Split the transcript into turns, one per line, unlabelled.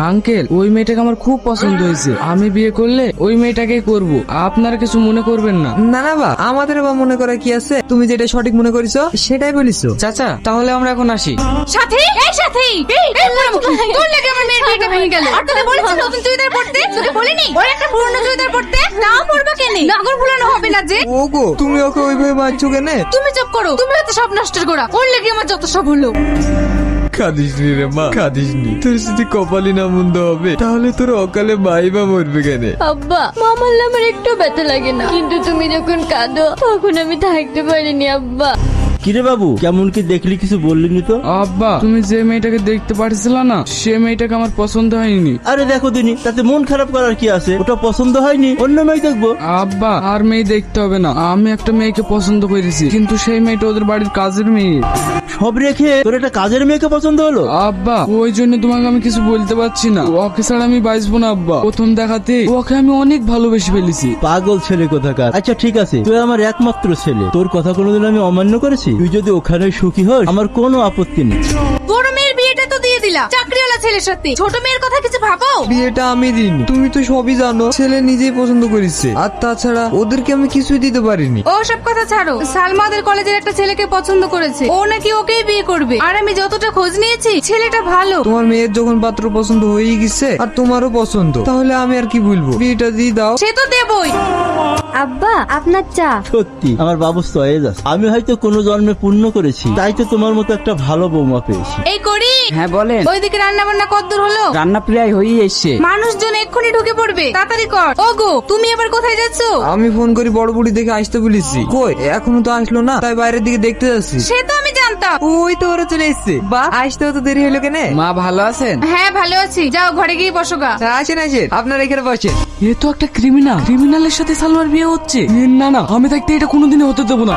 Uncle, ওই মেয়েটাকে আমার খুব পছন্দ হয়েছে। আমি বিয়ে করলে ওই মেয়েটাকেই করব। আপনারা কিছু মনে করবেন না।
না না বা, আমাদের বা মনে করা কি আছে? তুমি যেটা সঠিক মনে করিছো সেটাই বলিছো।
চাচা, তাহলে আমরা এখন আসি।
সাথী, এই সাথী, এই পোড়ামুখী, তোর লাগে আমার মেয়ের বিয়েটা ভেঙে গেল। আর তোকে বলেছি নতুন চুড়িদার পরতে, তোকে বলিনি ওর একটা পুরনো চুড়িদার পরতে? নাও পরবা কেন? নাগর ভুলানো হবে না যে।
ওগো, তুমি ওকে ওইভাবে মারছো কেন?
তুমি চুপ করো, তুমি হচ্ছে সব নষ্ট করা। ওর লাগে আমার যত সব হলো।
কাঁদিস নি রে মা, কাঁদিস নি। তোর যদি কপালি না মন্দ হবে তাহলে তোর অকালে মাই বা মরবে কেন?
আব্বা, মামার আমার একটু ব্যথা লাগে না, কিন্তু তুমি যখন কাঁদো তখন আমি থাকতে পারিনি আব্বা।
কিরে বাবু, কেমন কি দেখলি, কিছু বললিনি তো?
আব্বা, তুমি যে মেয়েটাকে দেখতে পারছিলে না, সে মেয়েটাকে আমার পছন্দ হয়নি।
আরে দেখো দিনি, তাতে মন খারাপ করার কি আছে? ওটা পছন্দ হয়নি, অন্য মেয়ে দেখবো।
আব্বা, আর মেয়ে দেখতে হবে না। আমি একটা মেয়েকে পছন্দ করেছি, কিন্তু সেই মেয়েটা ওদের বাড়ির কাজের মেয়ে।
সব রেখে তোর একটা কাজের মেয়েকে পছন্দ হলো?
আব্বা, ওই জন্য তোমাকে আমি কিছু বলতে পারছি না। ওকে ছাড়া আমি বাঁচবো না আব্বা। প্রথম দেখাতে ওকে আমি অনেক ভালোবেসে ফেলেছি।
পাগল ছেলে কোথাকার। আচ্ছা ঠিক আছে, তুই আমার একমাত্র ছেলে, তোর কথা কোনোদিন আমি অমান্য করেছি? তুই যদি ওখানে সুখী হস আমার কোনো আপত্তি নেই।
বড় মেয়ের বিয়েটা তো দিয়ে দিলা চাকরিওয়ালা ছেলের সাথে, ছোট মেয়ের কথা কিছু ভাবো।
বিয়েটা আমি দিইনি, তুমি তো সবই জানো। ছেলে নিজেই পছন্দ করেছে, আর তাছাড়া ওদেরকে আমি কিছুই দিতে পারিনি।
ও সব কথা ছাড়ো, সালমাদের কলেজের একটা ছেলেকে পছন্দ করেছে, ও নাকি ওকেই বিয়ে করবে। আর আমি যতটা খোঁজ নিয়েছি ছেলেটা ভালো।
তোমার মেয়ের যখন পাত্র পছন্দ হয়ে গেছে আর তোমারও পছন্দ, তাহলে আমি আর কি বলবো? বিয়েটা দিয়ে দাও।
সে তো দেবই।
আব্বা, আপনার চা।
সত্যি আমার বাবু সয়েজ আছে। আমি হয়তো কোনো জন্মে পুণ্য করেছি, তাই তো তোমার মতো একটা ভালো বৌমা পেয়েছি।
এই করি।
হ্যাঁ বলেন।
ওইদিকে রান্না বান্না কতদূর হলো?
রান্না প্রায় হয়েই এসছে।
মানুষজন এক্ষুনি ঢুকে পড়বে, তাড়াতাড়ি কর। ওগো, তুমি এবার কোথায় যাচ্ছ?
আমি ফোন করি বড় বুড়ি দেখে আসতে বলেছি, কই এখনো তো আসলো না, তাই বাইরের দিকে দেখতে যাচ্ছি।
সে তো আমি জানতাম।
ওই তো ওরা চলে এসছে। বা, আসতে তো দেরি হলো কেন?
মা ভালো আছেন?
হ্যাঁ ভালো আছি, যাও ঘরে গিয়ে বসো গা।
আসেন আসেন, আপনারা এখানে বসেন।
এ তো একটা ক্রিমিনালের সাথে সালমার বিয়ে হচ্ছে। না না, আমি থাকতে এটা কোনোদিনই হতে দেবো না।